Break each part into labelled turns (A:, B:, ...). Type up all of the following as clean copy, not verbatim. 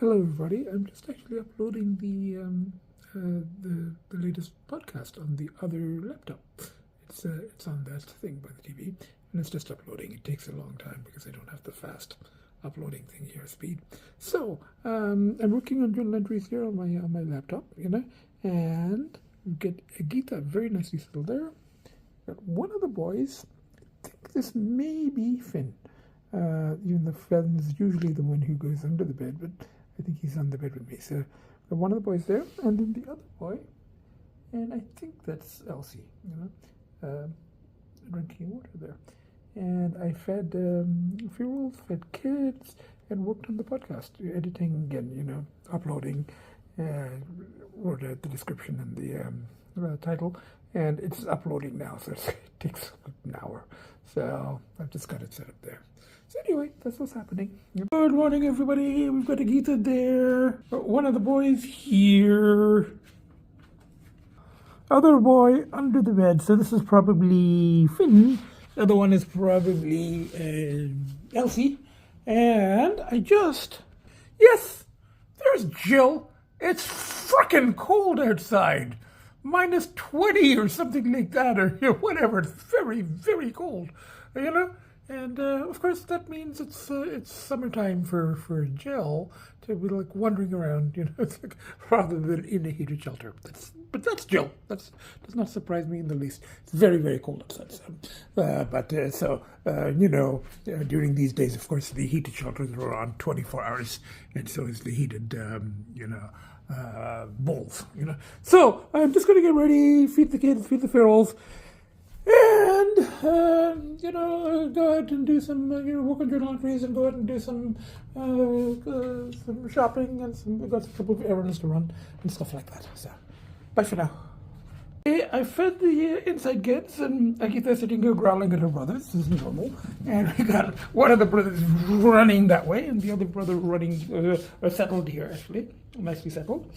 A: Hello, everybody. I'm just actually uploading the latest podcast on the other laptop. It's on that thing by the TV, and it's just uploading. It takes a long time because I don't have the fast uploading thing here speed. So I'm working on journal entries here on my laptop, and we get Agita very nicely settled there. Got one of the boys. I think this may be Finn. Even though Finn's usually the one who goes under the bed, but I think he's on the bed with me. So one of the boys there, and then the other boy, and I think that's Lcee, drinking water there. And I fed funerals, fed kids, and worked on the podcast, editing again, uploading, wrote out the description and the title, and it's uploading now, so it takes an hour. So I've just got it set up there. So anyway, that's what's happening. Good morning, everybody. We've got Agita there. One of the boys here. Other boy under the bed. So this is probably Finn. The other one is probably Lcee. And yes, there's Jill. It's frickin' cold outside. -20 or something like that, or whatever. It's very, very cold, And of course, that means it's summertime for Jill to be like wandering around, it's like, rather than in a heated shelter. But that's Jill. That does not surprise me in the least. It's very, very cold outside. So, during these days, of course, the heated shelters are on 24 hours, and so is the heated, bowls. So I'm just going to get ready, feed the kids, feed the ferals. And, go out and do some, work on journal entries and go out and do some shopping and we've got a couple of errands to run and stuff like that. So, bye for now. I fed the inside kids and I keep there sitting here growling at her brothers. This is normal. And we got one of the brothers running that way and the other brother running, settled here actually, nicely settled.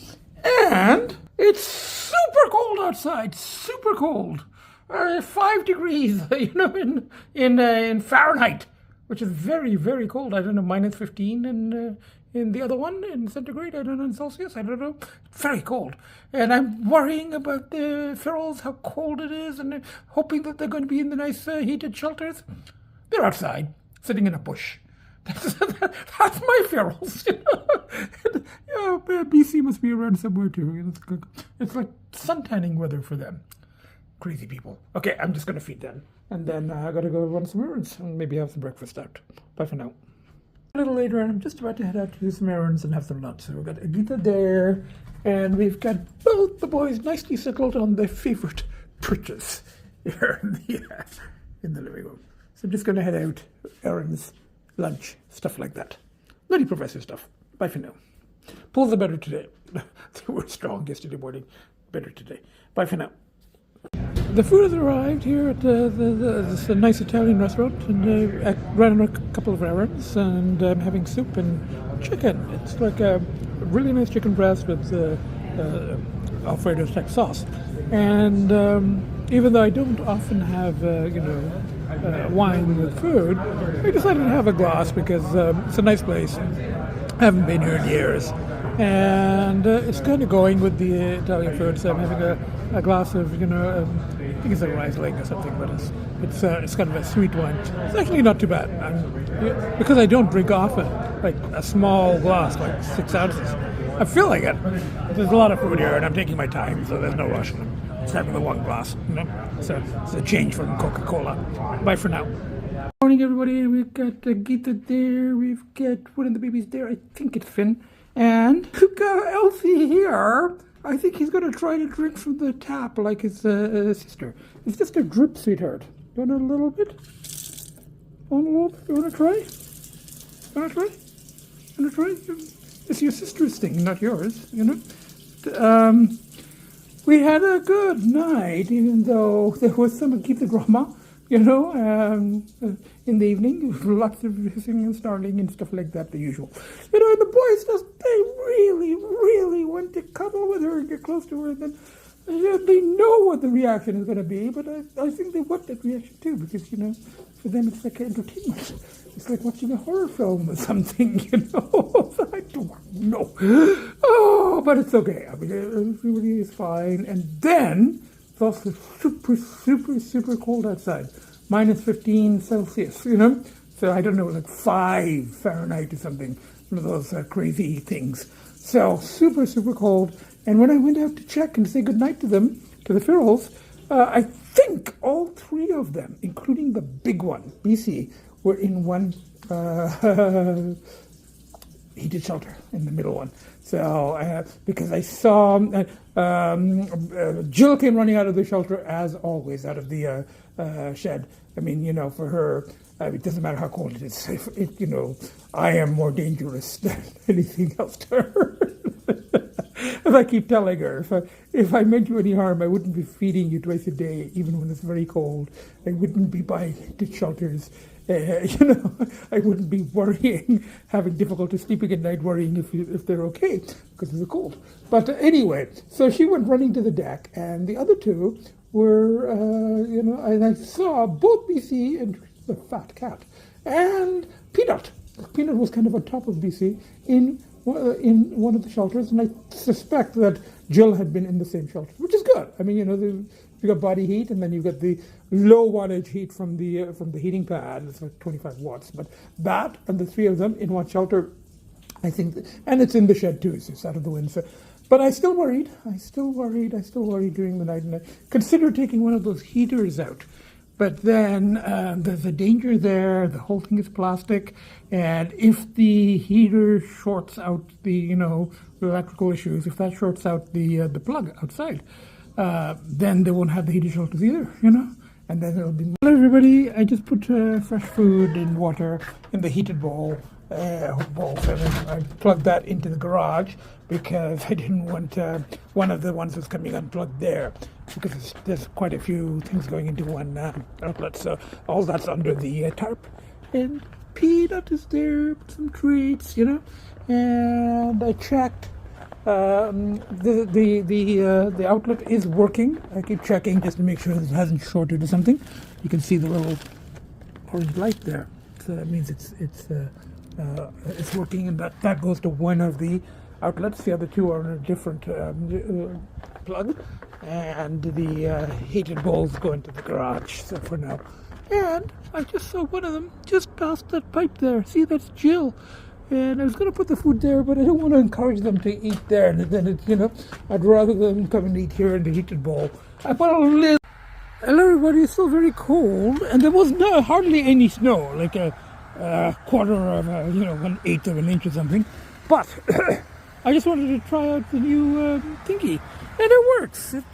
A: And it's super cold outside, super cold. 5 degrees, in Fahrenheit, which is very, very cold. I don't know, -15 in the other one in centigrade. I don't know, in Celsius. I don't know. Very cold, and I'm worrying about the ferals, how cold it is, and hoping that they're going to be in the nice heated shelters. They're outside, sitting in a bush. That's my ferals. Bcee must be around somewhere too. It's like sun-tanning weather for them. Crazy people. Okay, I'm just going to feed them. And then I got to go run some errands and maybe have some breakfast out. Bye for now. A little later, and I'm just about to head out to do some errands and have some lunch. So we've got Agita there, and we've got both the boys nicely settled on their favorite perches here in the living room. So I'm just going to head out, errands, lunch, stuff like that. Nutty Professor stuff. Bye for now. Pulls are better today. They were strong yesterday morning. Better today. Bye for now. The food has arrived here at this nice Italian restaurant, and I ran a couple of errands, and I'm having soup and chicken. It's like a really nice chicken breast with Alfredo type sauce. And even though I don't often have, wine with food, I decided to have a glass because it's a nice place. I haven't been here in years. And it's kind of going with the Italian food, so I'm having a glass of, I think it's a Riesling or something, but it's kind of a sweet wine. It's actually not too bad. Because I don't drink often, like a small glass, like 6 ounces. I'm feeling it. There's a lot of food here, and I'm taking my time, so there's no rush. Just having the one glass, So it's a change from Coca-Cola. Bye for now. Morning, everybody. We've got Agita there. We've got one of the babies there. I think it's Finn. And we've got Lcee here. I think he's going to try to drink from the tap like his sister. It's just a drip, sweetheart. You want a little bit? You want to try? It's your sister's thing, not yours, We had a good night, even though there was some Agita drama. In the evening, lots of hissing and snarling and stuff like that, the usual. And the boys they really, really want to cuddle with her and get close to her. And then they know what the reaction is going to be, but I think they want that reaction too, because, for them it's like entertainment. It's like watching a horror film or something, It's like, snow. Oh, but it's okay. I mean, everybody is fine. And then it's also super, super, super cold outside. Minus 15 Celsius, you know? So I don't know, like 5 Fahrenheit or something. One of those crazy things. So super, super cold. And when I went out to check and say goodnight to them, to the Firrels, I think all 3 of them, including the big one, Bcee, were in one heated shelter in the middle one. So, because I saw Jill came running out of the shelter as always, out of the shed. I mean, you know, for her, it doesn't matter how cold it is. You know, I am more dangerous than anything else to her. As I keep telling her, if I meant you any harm, I wouldn't be feeding you twice a day, even when it's very cold. I wouldn't be buying heated shelters. You know, I wouldn't be worrying, having difficulty sleeping at night, worrying if they're okay because of the cold. But anyway, so she went running to the deck, and the other 2 were, you know, and I saw both Bcee and the fat cat and Peanut. Peanut was kind of on top of Bcee in one of the shelters, and I suspect that Jill had been in the same shelter, which is good. I mean, you know, you got body heat, and then you got the low wattage heat from the heating pad. It's like 25 watts. But that and the 3 of them in one shelter, I think, and it's in the shed too, so it's out of the wind. So, but I still worried during the night, and I considered taking one of those heaters out. But then there's a danger there. The whole thing is plastic, and if the heater shorts out the electrical issues, if that shorts out the plug outside, then they won't have the heated shelters either, you know. And then it'll be. Hello, everybody. I just put fresh food and water in the heated bowl. And I plugged that into the garage because I didn't want one of the ones that's coming unplugged there, because there's quite a few things going into one outlet. So all that's under the tarp, and Peanut is there with some treats, you know. And I checked. The outlet is working. I keep checking just to make sure it hasn't shorted or something. You can see the little orange light there. So that means it's working, and that goes to one of the outlets. The other 2 are in a different plug, and the heated bowls go into the garage. So for now, and I just saw one of them just past that pipe there. See, that's Jill. And I was going to put the food there, but I don't want to encourage them to eat there. And then, I'd rather them come and eat here in the heated bowl. I put a little. Hello, everybody. It's still very cold, and there was hardly any snow, like a quarter of 1/8 of an inch or something. But I just wanted to try out the new thingy, and it works. I'm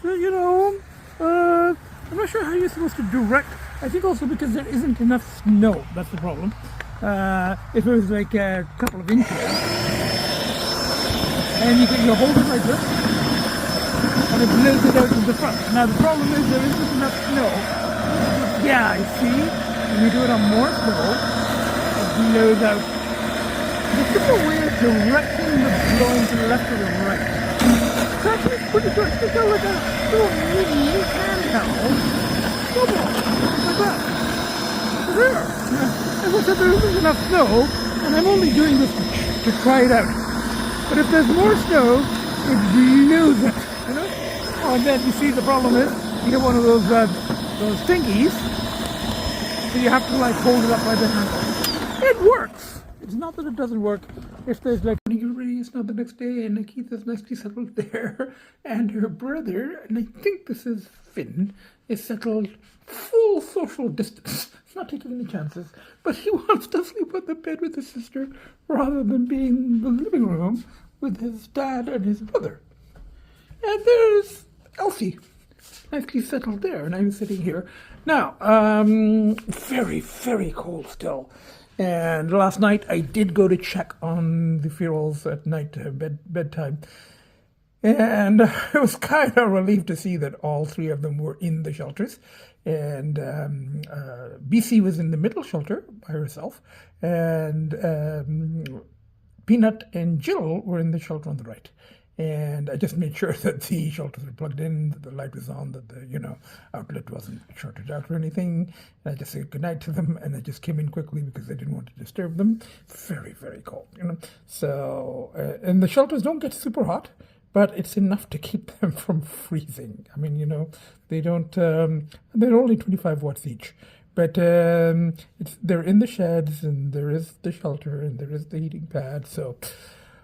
A: not sure how you're supposed to direct. I think also because there isn't enough snow. That's the problem. If it was like a couple of inches, and you hold it like this, and it blows it out in the front. Now the problem is there isn't enough snow. Yeah, I see. When you do it on more snow, it blows out. There's just a way of directing the blowing to the left or the right. It's actually pretty good. It's got like a little mini handheld snowball. Like that. There. As I said, there isn't enough snow, and I'm only doing this to try it out. But if there's more snow, it blows it, you know? Oh, and then you see the problem is, you get one of those thingies, so you have to like hold it up by the handle. It works! It's not that it doesn't work. If there's like, it's not the next day, and Agita's nicely settled there, and her brother, and I think this is Finn, is settled full social distance. Not taking any chances, but he wants to sleep on the bed with his sister rather than being in the living room with his dad and his brother. And there's Elsie, nicely settled there, and I'm sitting here. Now, very, very cold still. And last night I did go to check on the Firrels at night, bedtime. And it was kind of a relief to see that all 3 of them were in the shelters. And Bcee was in the middle shelter by herself. And Peanut and Jill were in the shelter on the right. and I just made sure that the shelters were plugged in, that the light was on, that the outlet wasn't shorted out or anything. And I just said goodnight to them, and I just came in quickly because I didn't want to disturb them. Very, very cold, So, and the shelters don't get super hot, but it's enough to keep them from freezing. I mean, they don't, they're only 25 watts each. But they're in the sheds, and there is the shelter, and there is the heating pad. So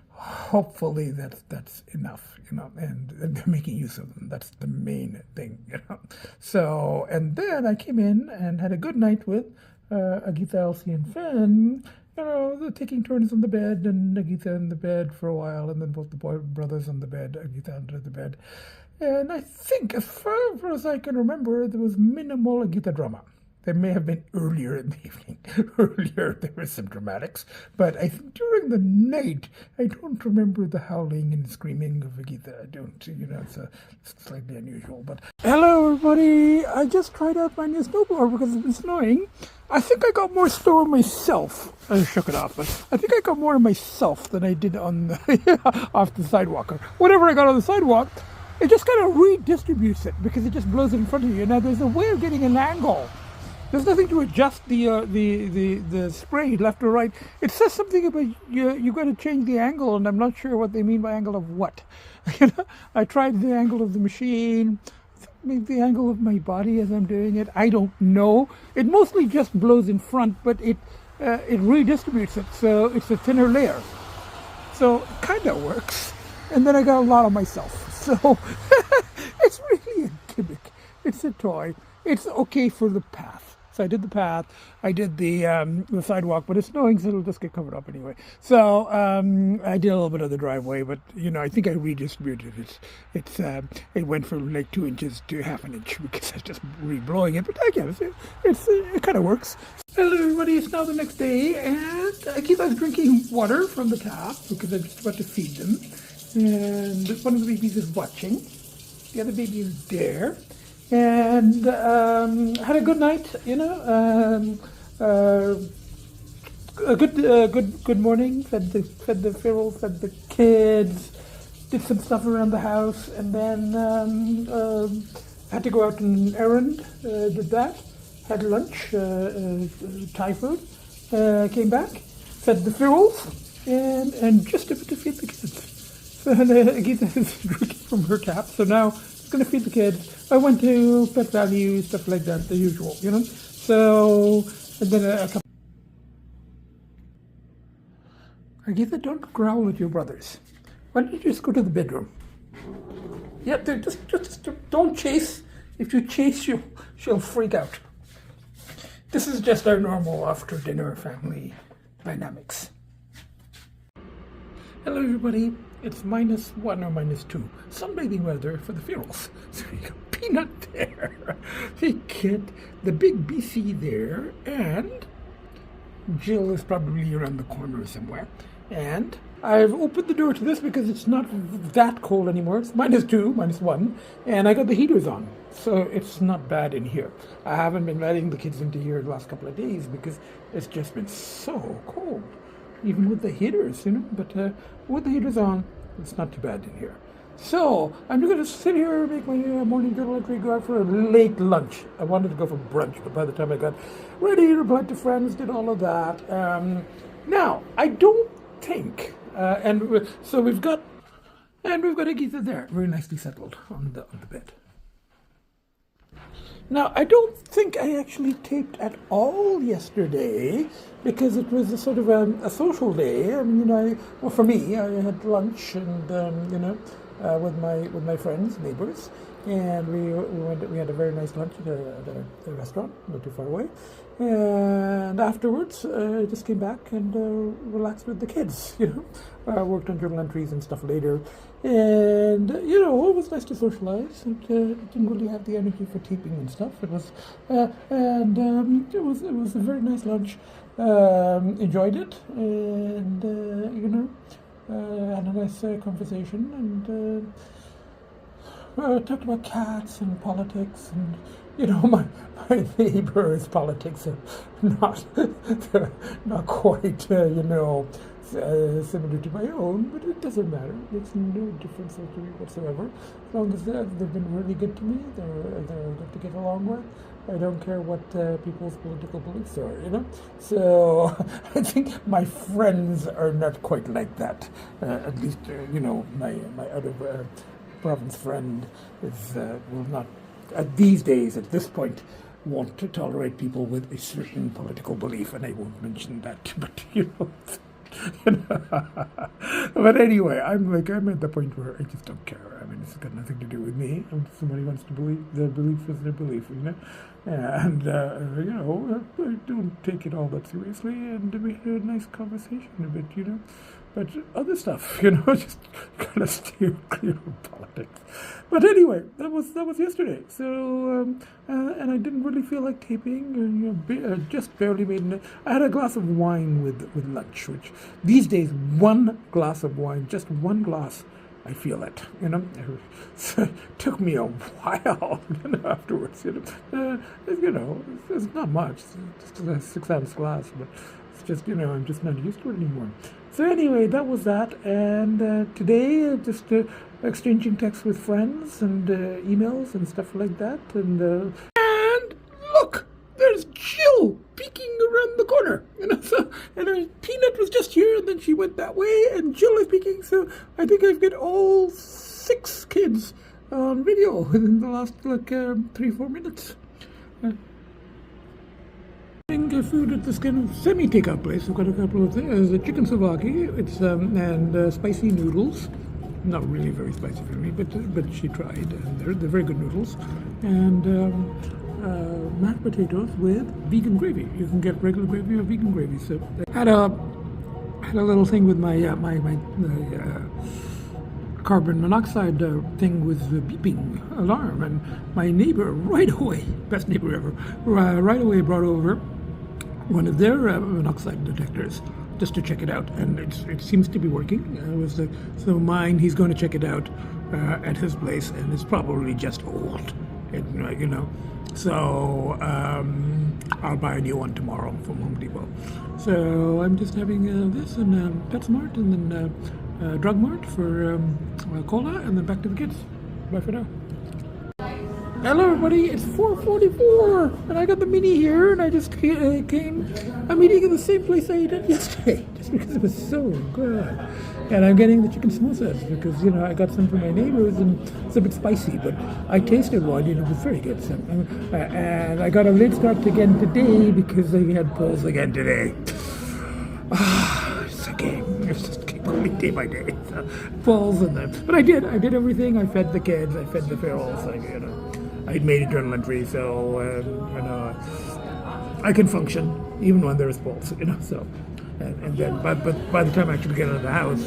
A: hopefully that's enough, and they're making use of them. That's the main thing, So, and then I came in and had a good night with Agita, Lcee and Finn. They're taking turns on the bed, and Agita in the bed for a while, and then both the brothers on the bed, Agita under the bed. And I think, as far as I can remember, there was minimal Agita drama. There may have been earlier in the evening. Earlier, there was some dramatics. But I think during the night, I don't remember the howling and screaming of Agita. I don't, it's slightly unusual. But hello, everybody. I just tried out my new snowblower because it's been snowing. I think I got more snow on myself. I shook it off, but I think I got more on myself than I did on the, off the sidewalk. Or whatever I got on the sidewalk, it just kind of redistributes it because it just blows it in front of you. Now, there's a way of getting an angle. There's nothing to adjust the spray left or right. It says something about you got to change the angle, and I'm not sure what they mean by angle of what. I tried the angle of the machine, maybe the angle of my body as I'm doing it. I don't know. It mostly just blows in front, but it redistributes it, so it's a thinner layer. So it kind of works. And then I got a lot of myself. So it's really a gimmick. It's a toy. It's okay for the path. So I did the path, I did the sidewalk, but it's snowing, so it'll just get covered up anyway. So I did a little bit of the driveway, but I think I redistributed it. It went from like 2 inches to half an inch because I was just re-blowing it. But again, it kind of works. Hello, everybody. It's now the next day, and I keep on drinking water from the tap because I'm just about to feed them. And one of the babies is watching. The other baby is there. And had a good night, a good morning. Fed the feral, fed the kids, did some stuff around the house, and then had to go out on an errand. Did that. Had lunch, Thai food. Came back, fed the ferals, and just about to feed the kids. So Agita is drinking from her tap. So now I'm going to feed the kids. I went to Pet Value, stuff like that, the usual, So, and then a couple. Agita, don't growl at your brothers. Why don't you just go to the bedroom? Yeah, just don't chase. If you chase, she'll freak out. This is just our normal after dinner family dynamics. Hello, everybody. It's -1 or -2. Sunbathing weather for the ferals. So you got Peanut there, the kid, the big Bcee there, and Jill is probably around the corner somewhere. And I've opened the door to this because it's not that cold anymore. It's -2, -1, and I got the heaters on. So it's not bad in here. I haven't been letting the kids into here the last couple of days because it's just been so cold. Even with the heaters, but with the heaters on, it's not too bad in here. So I'm going to sit here, make my morning journal entry, go out for a late lunch. I wanted to go for brunch, but by the time I got ready, replied to friends, did all of that. Now, I don't think, so we've got Agita there, very nicely settled on the bed. Now, I don't think I actually taped at all yesterday because it was a sort of a social day. I mean, for me, I had lunch and with my friends, neighbors, and we had a very nice lunch at a restaurant not too far away. And afterwards, I just came back and relaxed with the kids. Worked on journal entries and stuff later, and it was nice to socialize. And didn't really have the energy for taping and stuff. It was, it was a very nice lunch. Enjoyed it, and had a nice conversation, and talked about cats and politics, and my neighbor's politics are not quite similar to my own, but it doesn't matter. It's no difference to me whatsoever. As long as they've been really good to me, they're good to get along with. I don't care what people's political beliefs are, you know. So I think my friends are not quite like that. At least, you know, my out of province friend is will not these days at this point want to tolerate people with a certain political belief, and I won't mention that. But you know. But anyway, I'm at the point where I just don't care. I mean, it's got nothing to do with me. If somebody wants to believe, their belief is their belief, you know. And you know, I don't take it all that seriously, and we had a nice conversation a bit, you know. But other stuff, you know, just kind of steer clear of politics. But anyway, that was yesterday. So and I didn't really feel like taping. You know, just barely made. I had a glass of wine with lunch, which these days one glass of wine, just one glass, I feel it. You know, so it took me a while. You know, afterwards, you know, it's not much. It's just a 6-ounce glass, but it's just, you know, I'm just not used to it anymore. So anyway, that was that, and today just exchanging texts with friends and emails and stuff like that, and look, there's Jill peeking around the corner, you know. So and Peanut was just here, and then she went that way, and Jill is peeking. So I think I've got all 6 kids on video within the last like 3-4 minutes. Food at this kind of semi-takeout place. We've got a couple of things. The chicken souvlaki, it's and spicy noodles. Not really very spicy for me, but she tried, and they're very good noodles. And mashed potatoes with vegan gravy. You can get regular gravy or vegan gravy. So I had a little thing with my carbon monoxide thing with the beeping alarm, and my neighbor right away, best neighbor ever, right away brought over one of their monoxide detectors just to check it out, and it seems to be working. So mine, he's going to check it out at his place, and it's probably just old, you know. So I'll buy a new one tomorrow from Home Depot. So I'm just having this and PetSmart, and then Drug Mart for cola, and then back to the kids. Bye for now. Hello everybody, it's 4:44, and I got the mini here, and I just came. I'm eating in the same place I ate it yesterday, just because it was so good. And I'm getting the chicken samosas because, you know, I got some from my neighbors, and it's a bit spicy, but I tasted one, and it was very good. So, and I got a late start again today because I had polls again today. It's okay. It's just keep going day by day. So, polls and them, but I did everything. I fed the kids, I fed the ferals, you know. I'd made a journal entry, so you know, I can function even when there's polls, you know. So, and then, but by the time I actually get out of the house,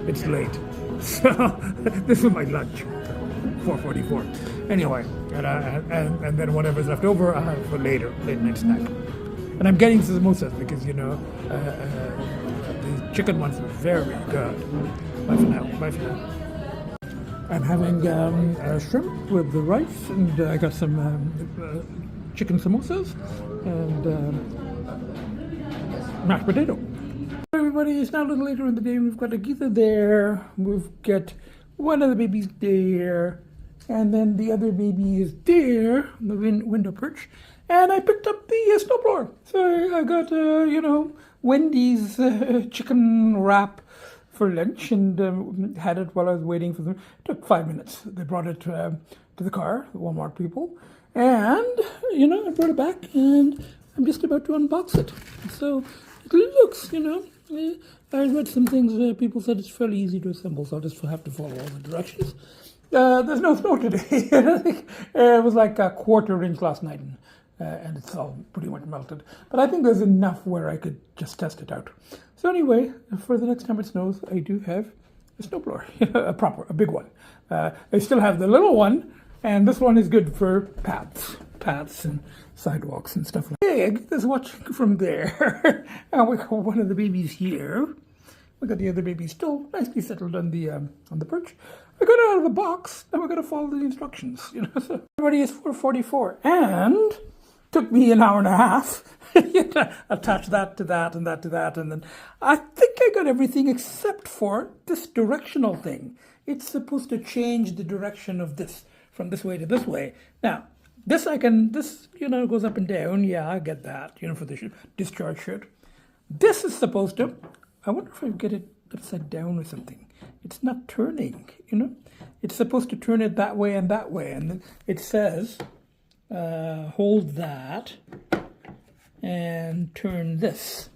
A: it's late. So this is my lunch, 4:44. Anyway, and then whatever's left over, I'll have for late night snack. And I'm getting samosas because, you know, the chicken ones are very good. Bye for now. Bye for now. I'm having shrimp with the rice, and I got some chicken samosas and mashed potato. Everybody, it's now a little later in the day. We've got Agita there. We've got one of the babies there, and then the other baby is there on the window perch. And I picked up the snowblower. So I got, you know, Wendy's chicken wrap for lunch, and had it while I was waiting for them. It took 5 minutes. They brought it to the car, the Walmart people, and, you know, I brought it back, and I'm just about to unbox it. So it looks, you know, I read some things, people said it's fairly easy to assemble, so I'll just have to follow all the directions. There's no snow today. It was like a 1/4 inch last night, and it's all pretty much melted. But I think there's enough where I could just test it out. So anyway, for the next time it snows, I do have a snowblower, a big one. I still have the little one, and this one is good for paths and sidewalks and stuff like that. Hey, I get this watching from there. And we got one of the babies here. We got the other baby still nicely settled on the perch. I got it out of the box, and we're going to follow the instructions, you know. So everybody is 4:44, and took me an hour and a half. Attach that to that and that to that, and then I think I got everything except for this directional thing. It's supposed to change the direction of this from this way to this way. Now, this goes up and down. Yeah, I get that, for the discharge chute. This is supposed to, I wonder if I get it upside down or something. It's not turning, It's supposed to turn it that way, and then it says, hold that and turn this.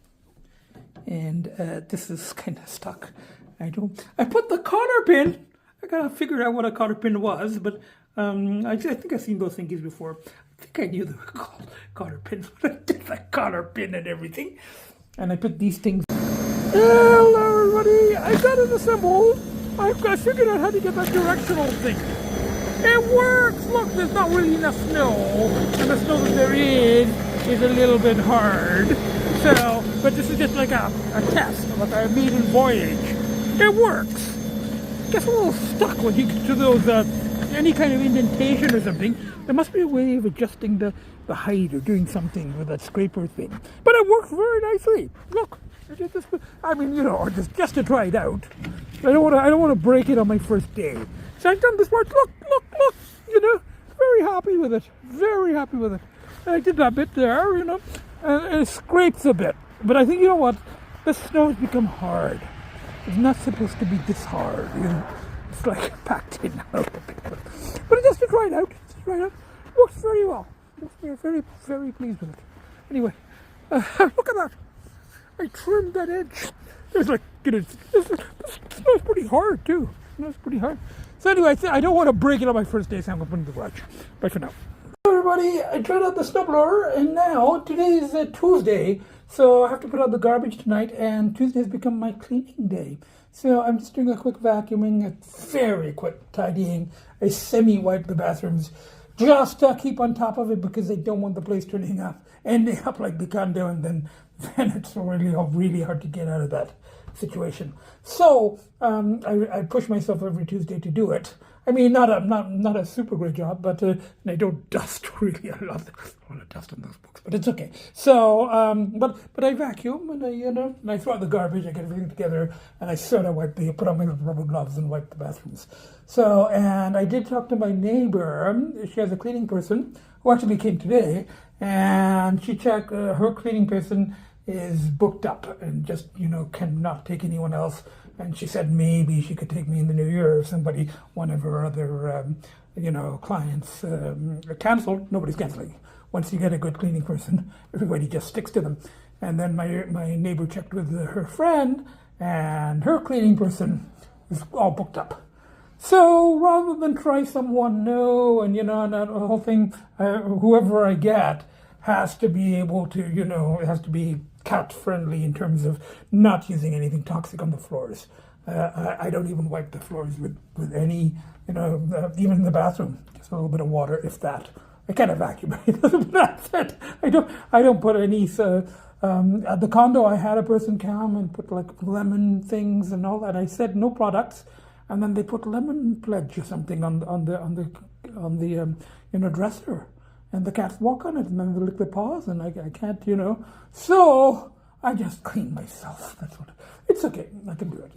A: And this is kind of stuck. I put the cotter pin. I gotta figure out what a cotter pin was, but I think I've seen those thingies before. I think I knew they were called cotter pins, but I did the cotter pin and everything. And I put these things. Hello everybody, I got it assembled. I figured out how to get that directional thing. It works! Look, there's not really enough snow, and the snow that there is a little bit hard. So, but this is just like a test, like a maiden voyage. It works! Gets a little stuck when you get to those, any kind of indentation or something. There must be a way of adjusting the height or doing something with that scraper thing. But it works very nicely. Look, or just to try it out. I don't want to break it on my first day. So I've done this part. Look. Very happy with it. Very happy with it. I did that bit there, and it scrapes a bit. But I think, what? The snow has become hard. It's not supposed to be this hard, It's like packed in a little bit. But just to try it out. Works very well. We're very, very pleased with it. Anyway, look at that. I trimmed that edge. It's like, this snow's pretty hard, too. It's pretty hard. So anyway, I don't want to break it on my first day, so I'm going to put it in the garage. Bye for now. Hello, everybody. I tried out the snowblower, and now today is Tuesday, so I have to put out the garbage tonight, and Tuesday has become my cleaning day. So I'm just doing a quick vacuuming, a very quick tidying. I semi-wipe the bathrooms just to keep on top of it because I don't want the place ending up like the condo, and then it's really hard to get out of that situation. So I push myself every Tuesday to do it. I mean, not a super great job, but I don't dust really a lot. I want to dust on those books, but it's okay. So, but I vacuum and and I throw out the garbage. I get everything together, and I sort of put on my rubber gloves and wipe the bathrooms. So, and I did talk to my neighbor. She has a cleaning person who actually came today, and she checked her cleaning person is booked up and just cannot take anyone else. And she said maybe she could take me in the new year if one of her other clients canceled. Nobody's canceling. Once you get a good cleaning person, everybody just sticks to them. And then my neighbor checked with her friend, and her cleaning person is all booked up. So rather than try someone new and and that whole thing, whoever I get has to be able to it has to be cat friendly in terms of not using anything toxic on the floors. I don't even wipe the floors with any even in the bathroom, just a little bit of water, if that. I kind of vacuum. That's it. I don't put any. At the condo, I had a person come and put like lemon things and all that. I said no products, and then they put lemon pledge or something on the dresser. And the cats walk on it, and then they lick their paws, and I can't, So I just clean myself. That's what. It's okay. I can do it,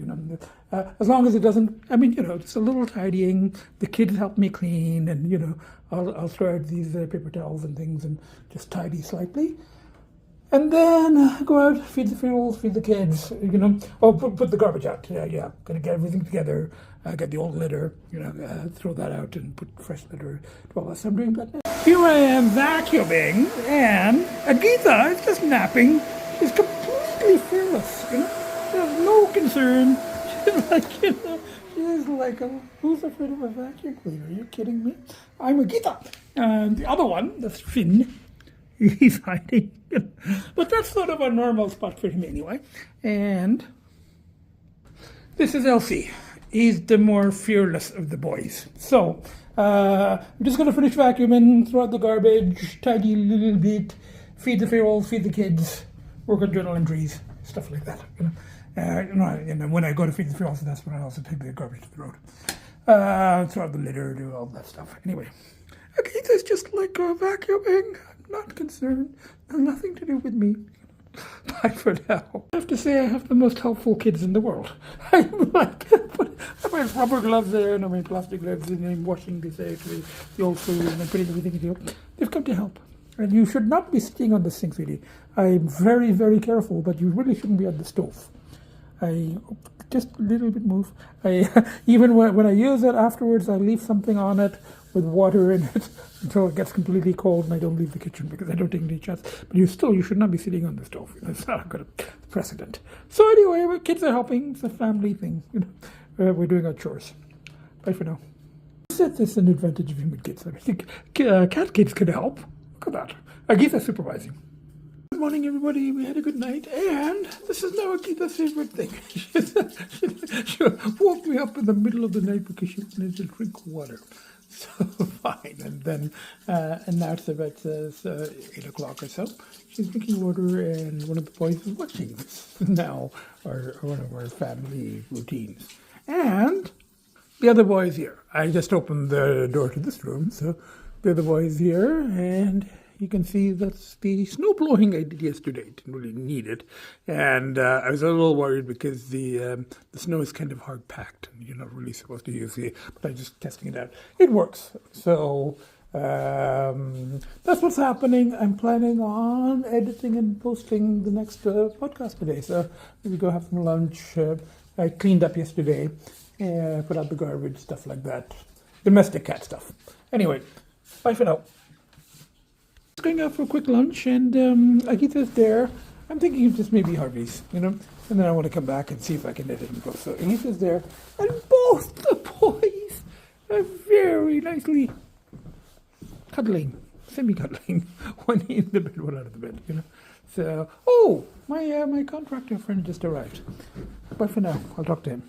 A: as long as it doesn't. I mean, just a little tidying. The kids help me clean, and I'll throw out these paper towels and things, and just tidy slightly. And then go out, feed the fuels, feed the kids, put the garbage out. Yeah. Gonna get everything together. Get the old litter, throw that out and put fresh litter. Well, so I'm doing that now. Here I am vacuuming, and Agita is just napping. She's completely fearless, She has no concern. She's like, who's afraid of a vacuum cleaner? Are you kidding me? I'm Agita. And the other one, that's Finn. He's hiding. But that's sort of a normal spot for him anyway. And this is Lcee. He's the more fearless of the boys. So, I'm just going to finish vacuuming, throw out the garbage, tidy a little bit, feed the ferals, feed the kids, work on journal entries, stuff like that. And when I go to feed the ferals, that's when I also take the garbage to the road. Throw out the litter, do all that stuff. Anyway, okay, that's just like vacuuming. not concerned. Nothing to do with me. Bye for now. I have to say I have the most helpful kids in the world. I'm like, I wear rubber gloves there, and I wear plastic gloves, and I'm washing this out with the old food, and I'm putting everything in here. They've come to help. And you should not be sitting on the sink, sweetie. I'm very, very careful, but you really shouldn't be on the stove. I just a little bit move. Even when I use it afterwards, I leave something on it with water in it until it gets completely cold, and I don't leave the kitchen because I don't take any chance. But you should not be sitting on the stove. It's not a good precedent. So anyway, my kids are helping. It's a family thing. We're doing our chores. Bye for now. I said this is an advantage of human kids. I think cat kids can help. Look at that. Agita's supervising. Good morning, everybody. We had a good night, and this is now Agita's favorite thing. She woke me up in the middle of the night because she wanted to drink water. So fine, and then and now it's about 8 o'clock or so. She's drinking water, and one of the boys is watching this. Now, one of our family routines, and the other boy is here. I just opened the door to this room, so the other boy is here, and you can see that's the snow blowing I did yesterday. Didn't really need it, and I was a little worried because the snow is kind of hard packed, and you're not really supposed to use it. But I'm just testing it out. It works. So that's what's happening. I'm planning on editing and posting the next podcast today. So maybe go have some lunch. I cleaned up yesterday, put out the garbage, stuff like that. Domestic cat stuff. Anyway, bye for now. Going out for a quick lunch, and Agita's there. I'm thinking of just maybe Harvey's, and then I want to come back and see if I can edit and post. So Agita's there, and both the boys are very nicely cuddling, semi-cuddling, one in the bed, one out of the bed, So, my contractor friend just arrived. Bye for now. I'll talk to him.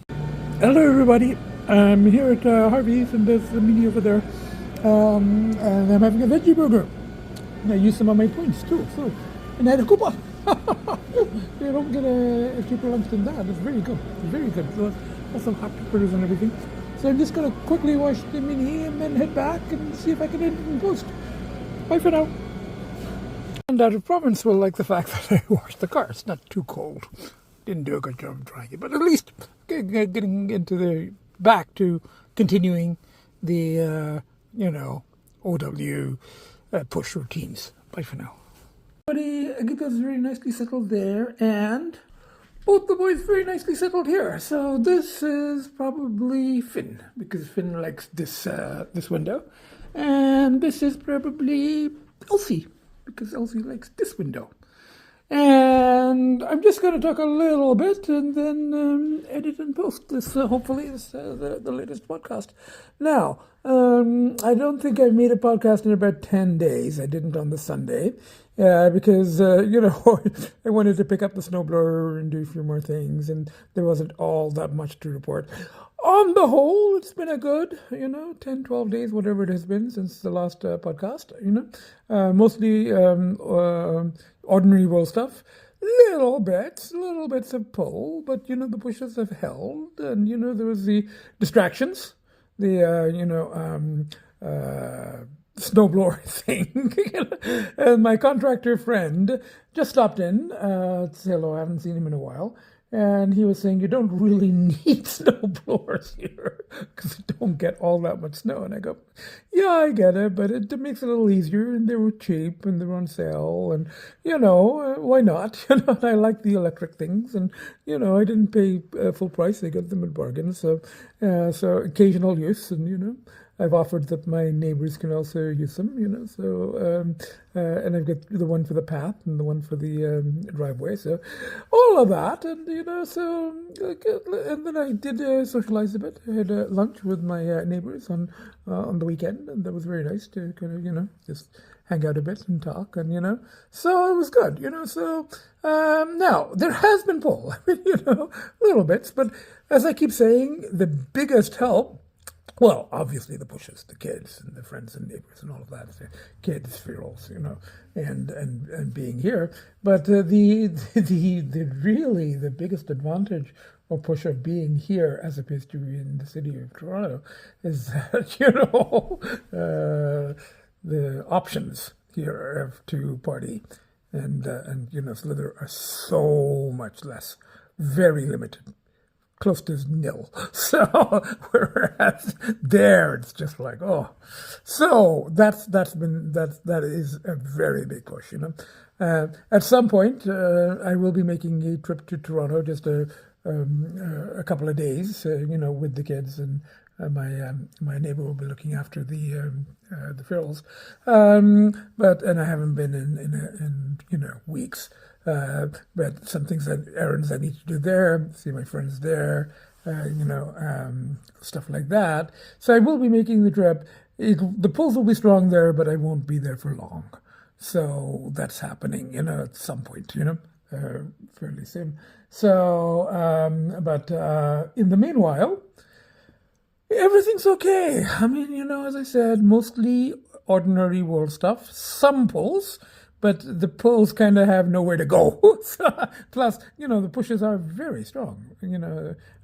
A: Hello, everybody. I'm here at Harvey's, and there's the media over there, and I'm having a veggie burger. And I used some of my points too. So, and I had a coupon. You don't get a cheaper lunch than that. It's very good. Very good. So, also hot peppers and everything. So I'm just going to quickly wash the mini and then head back and see if I can edit and post. Bye for now. And out of province will like the fact that I washed the car. It's not too cold. Didn't do a good job of drying it, but at least getting into back to continuing the OW. Push routines. Bye for now. Agita's very nicely settled there, and both the boys very nicely settled here. So this is probably Finn, because Finn likes this window, and this is probably Lcee, because Lcee likes this window. And I'm just going to talk a little bit and then edit and post this. Hopefully, this the latest podcast. Now, I don't think I made a podcast in about 10 days. I didn't on the Sunday because, I wanted to pick up the snowblower and do a few more things, and there wasn't all that much to report. On the whole, it's been a good, 10, 12 days, whatever it has been since the last podcast, mostly ordinary world stuff, little bits of pull, but, the bushes have held, and, there was the distractions, the, snowblower thing. And my contractor friend just stopped in to say hello. I haven't seen him in a while. And he was saying, you don't really need snow blowers here because you don't get all that much snow. And I go, yeah, I get it, but it makes it a little easier. And they were cheap and they were on sale. And, why not? I like the electric things. And, I didn't pay full price. I got them at bargain. So occasional use. And, I've offered that my neighbors can also use them, and I've got the one for the path and the one for the driveway, so all of that, and, and then I did socialize a bit. I had lunch with my neighbors on the weekend, and that was very nice to kind of, just hang out a bit and talk, and, so it was good, so now, there has been pull, little bits, but as I keep saying, the biggest help, well, obviously the bushes, the kids and the friends and neighbors and all of that, kids, ferals, and being here. But the biggest advantage or push of being here as opposed to in the city of Toronto is that, the options here to party, and so there are so much less, very limited, close to nil. So whereas there it's just like, oh, so that is a very big push. At some point I will be making a trip to Toronto, just a couple of days, with the kids, and my neighbor will be looking after the ferals, but I haven't been in weeks. But some errands I need to do there, see my friends there, stuff like that. So I will be making the trip. The pulls will be strong there, but I won't be there for long. So that's happening, at some point, fairly soon. So, but in the meanwhile, everything's okay. I mean, as I said, mostly ordinary world stuff, some pulls, but the pulls kind of have nowhere to go. Plus, the pushes are very strong.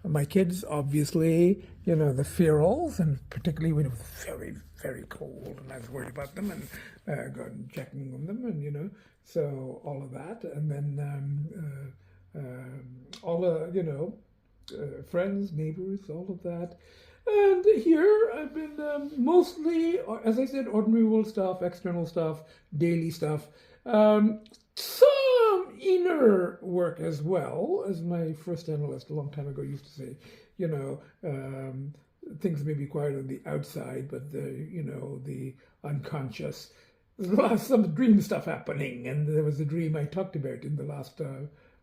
A: My kids, obviously, the ferals, and particularly when it was very, very cold, and I was worried about them, and going checking on them, and, so all of that. And then all the, friends, neighbors, all of that. And here I've been mostly, as I said, ordinary world stuff, external stuff, daily stuff. Some inner work as well, as my first analyst a long time ago used to say. Things may be quiet on the outside, but the unconscious. There's some dream stuff happening, and there was a dream I talked about in the last,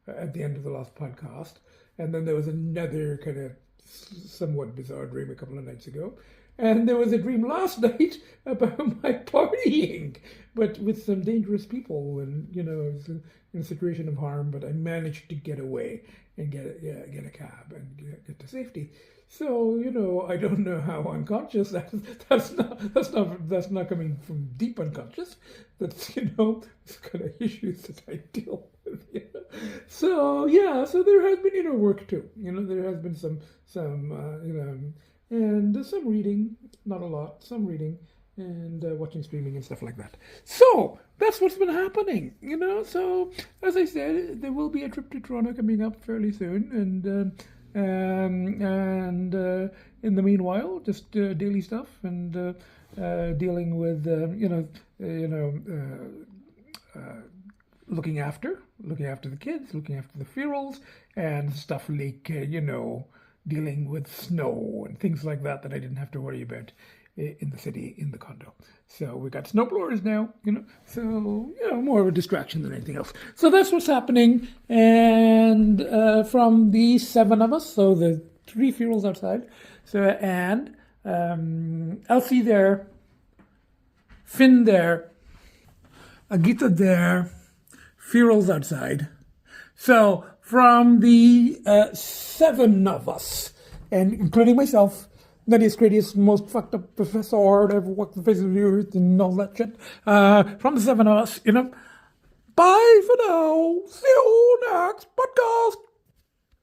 A: at the end of the last podcast, and then there was another kind of somewhat bizarre dream a couple of nights ago. And there was a dream last night about my partying, but with some dangerous people, and it was in a situation of harm. But I managed to get away and get a cab and get to safety. So I don't know how unconscious that's not coming from deep unconscious. That's it's kind of issues that I deal with. So so there has been inner work too. There has been some and some reading, not a lot, some reading, and watching streaming and stuff like that. So that's what's been happening, So as I said, there will be a trip to Toronto coming up fairly soon, and in the meanwhile, just daily stuff, and dealing with looking after the kids, looking after the ferals, and stuff like dealing with snow and things like that I didn't have to worry about in the city, in the condo. So we got snowblowers now, so more of a distraction than anything else. So that's what's happening. And from the 7 of us, so the 3 ferals outside, so and Lcee there, Finn there, Agita there, ferals outside. So from the 7 of us, and including myself, nuttiest, craziest, most fucked up professor to ever walk the face of the earth and all that shit, from the 7 of us, bye for now. See you next podcast.